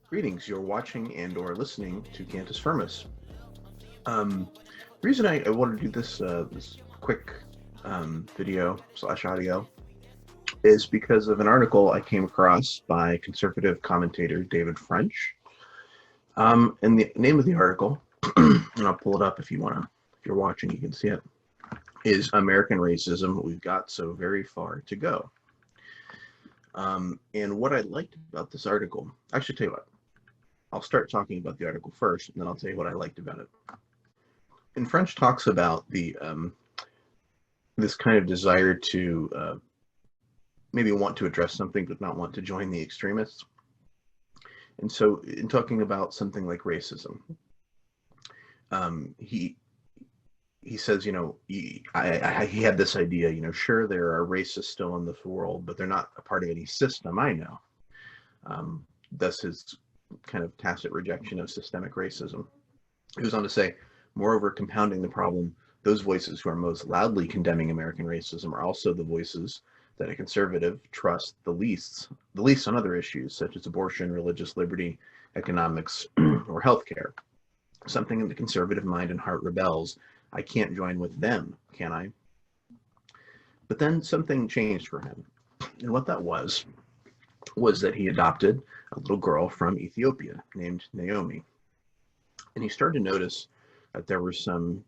Greetings, you're watching and or listening to Cantus Firmus. The reason I want to do this quick video slash audio is because of an article I came across by conservative commentator David French. And the name of the article, and I'll pull it up if if you're watching, you can see it, is American Racism, We've Got So Very Far to Go. And what I liked about this article, I should tell you what, I'll start talking about the article first, and then I'll tell you what I liked about it. And French talks about the this kind of desire to maybe want to address something but not want to join the extremists. And so, in talking about something like racism, he says, he had this idea, sure, there are racists still in this world, but they're not a part of any system I know. Thus his kind of tacit rejection of systemic racism. He goes on to say, moreover, compounding the problem, those voices who are most loudly condemning American racism are also the voices that a conservative trusts the least on other issues, such as abortion, religious liberty, economics, or healthcare. Something in the conservative mind and heart rebels. I can't join with them, can I? But then something changed for him. And what that was that he adopted a little girl from Ethiopia named Naomi. And he started to notice that there were some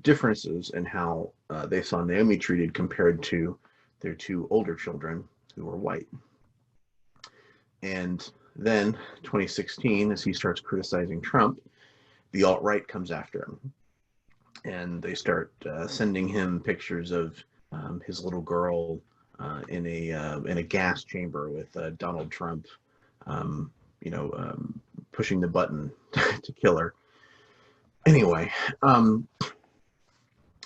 differences in how they saw Naomi treated compared to their two older children who were white. And then 2016, as he starts criticizing Trump, the alt-right comes after him. And they start sending him pictures of his little girl in a gas chamber with Donald Trump, pushing the button to kill her. Anyway, and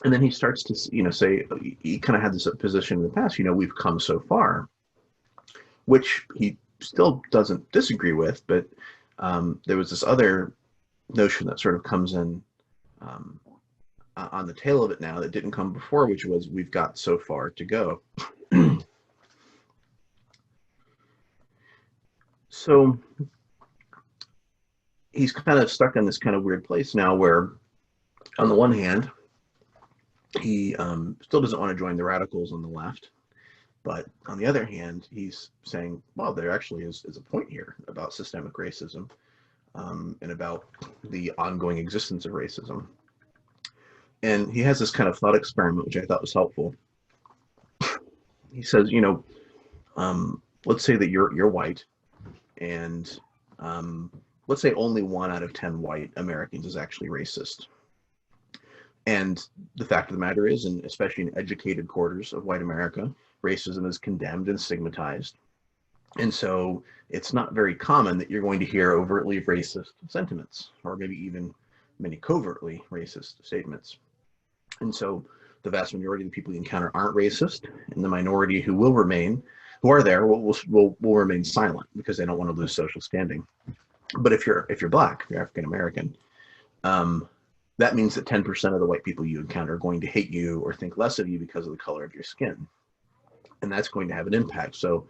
then he starts to, say he kind of had this position in the past. We've come so far, which he still doesn't disagree with, but there was this other notion that sort of comes in on the tail of it now that didn't come before, which was we've got so far to go. So he's kind of stuck in this kind of weird place now where, on the one hand, he still doesn't want to join the radicals on the left. But on the other hand, he's saying, well, there actually is a point here about systemic racism and about the ongoing existence of racism. And he has this kind of thought experiment, which I thought was helpful. He says, let's say that you're white, and let's say only 1 out of 10 white Americans is actually racist. And the fact of the matter is, and especially in educated quarters of white America, racism is condemned and stigmatized. And so it's not very common that you're going to hear overtly racist sentiments, or maybe even many covertly racist statements. And so the vast majority of the people you encounter aren't racist, and the minority who are there will remain silent because they don't want to lose social standing. But if you're black, if you're African American, that means that 10% of the white people you encounter are going to hate you or think less of you because of the color of your skin. And that's going to have an impact. So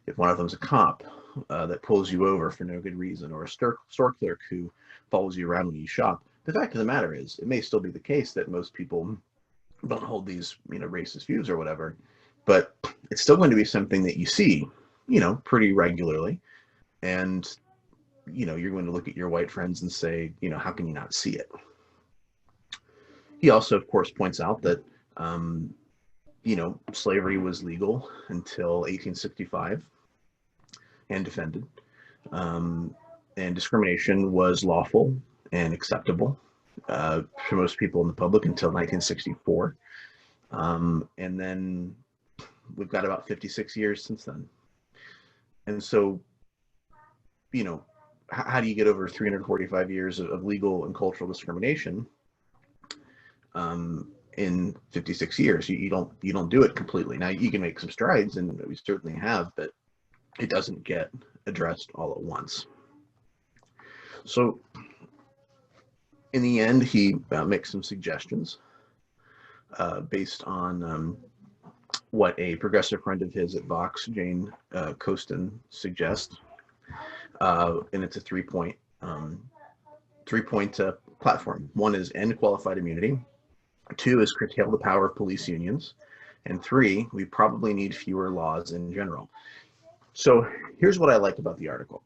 if one of them's a cop that pulls you over for no good reason, or a store clerk who follows you around when you shop, the fact of the matter is, it may still be the case that most people don't hold these, racist views or whatever, but it's still going to be something that you see, pretty regularly. And, you're going to look at your white friends and say, how can you not see it? He also, of course, points out that, slavery was legal until 1865 and defended. And discrimination was lawful and acceptable for most people in the public until 1964. And then we've got about 56 years since then. And so, how do you get over 345 years of legal and cultural discrimination in 56 years? You don't do it completely. Now you can make some strides, and we certainly have, but it doesn't get addressed all at once. So in the end, he makes some suggestions based on what a progressive friend of his at Vox, Jane Coaston, suggests. and it's a three-point platform. One is end qualified immunity. Two is curtail the power of police unions. And three, we probably need fewer laws in general. So here's what I like about the article.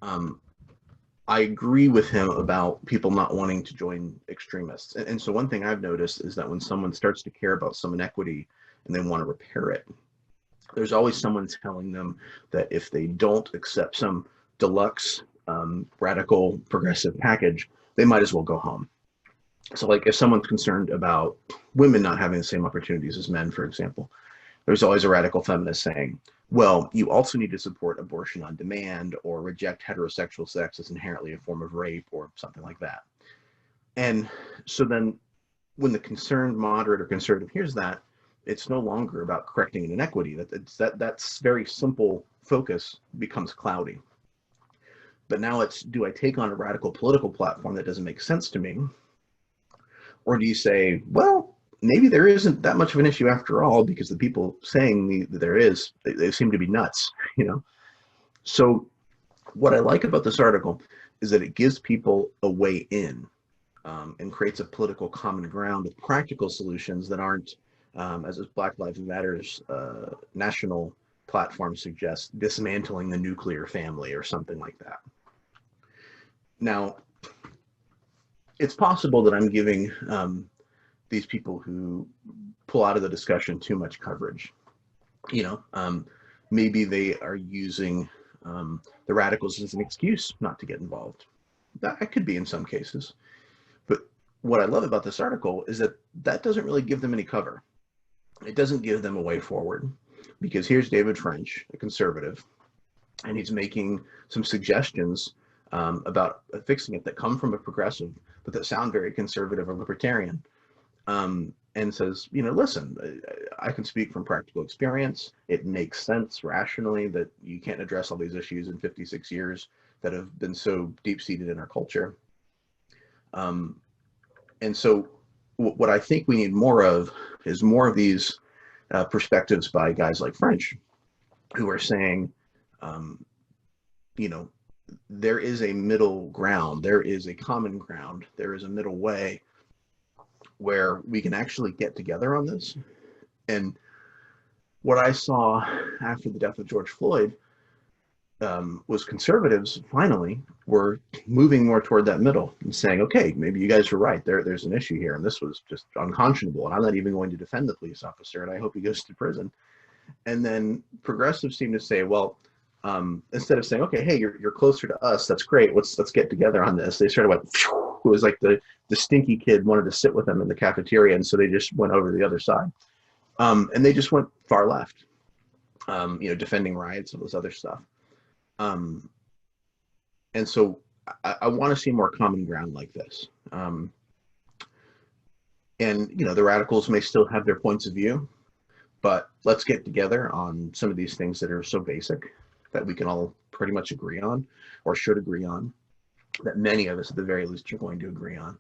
I agree with him about people not wanting to join extremists. And so one thing I've noticed is that when someone starts to care about some inequity and they want to repair it, there's always someone telling them that if they don't accept some deluxe, radical, progressive package, they might as well go home. So like if someone's concerned about women not having the same opportunities as men, for example, there's always a radical feminist saying, well, you also need to support abortion on demand or reject heterosexual sex as inherently a form of rape or something like that. And so then when the concerned moderate or conservative hears that, it's no longer about correcting an inequity. That's very simple focus becomes cloudy. But now it's, do I take on a radical political platform that doesn't make sense to me? Or do you say, well, maybe there isn't that much of an issue after all, because the people saying that there is, they seem to be nuts, you know? So what I like about this article is that it gives people a way in, and creates a political common ground with practical solutions that aren't, as this Black Lives Matter's national platform suggests, dismantling the nuclear family or something like that. Now, it's possible that I'm giving these people who pull out of the discussion too much coverage. You know, maybe they are using the radicals as an excuse not to get involved. That could be in some cases. But what I love about this article is that that doesn't really give them any cover. It doesn't give them a way forward, because here's David French, a conservative, and he's making some suggestions about fixing it that come from a progressive, but that sound very conservative or libertarian. And says, you know, listen, I can speak from practical experience. It makes sense rationally that you can't address all these issues in 56 years that have been so deep-seated in our culture. And so what I think we need more of is more of these perspectives by guys like French, who are saying, you know, there is a middle ground, there is a common ground, there is a middle way where we can actually get together on this. And what I saw after the death of George Floyd was conservatives finally were moving more toward that middle and saying, okay, maybe you guys are right, there's an issue here, and this was just unconscionable, and I'm not even going to defend the police officer, and I hope he goes to prison. And then progressives seem to say, well, instead of saying, okay, hey, you're closer to us, that's great, let's get together on this, they sort of went, it was like the stinky kid wanted to sit with them in the cafeteria, and so they just went over to the other side. And they just went far left, you know, defending riots and this other stuff. And so I want to see more common ground like this. And, you know, the radicals may still have their points of view, but let's get together on some of these things that are so basic that we can all pretty much agree on, or should agree on, that many of us at the very least are going to agree on.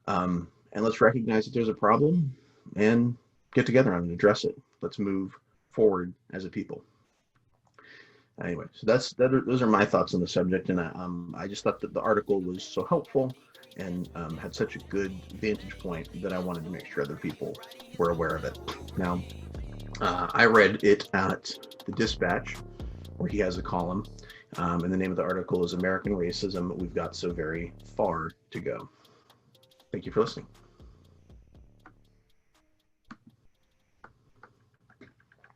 And let's recognize that there's a problem and get together on it and address it. Let's move forward as a people. Anyway, so those are my thoughts on the subject, and I just thought that the article was so helpful and had such a good vantage point that I wanted to make sure other people were aware of it. Now, I read it at the Dispatch, where he has a column, and the name of the article is American Racism, We've Got So Very Far to Go. Thank you for listening.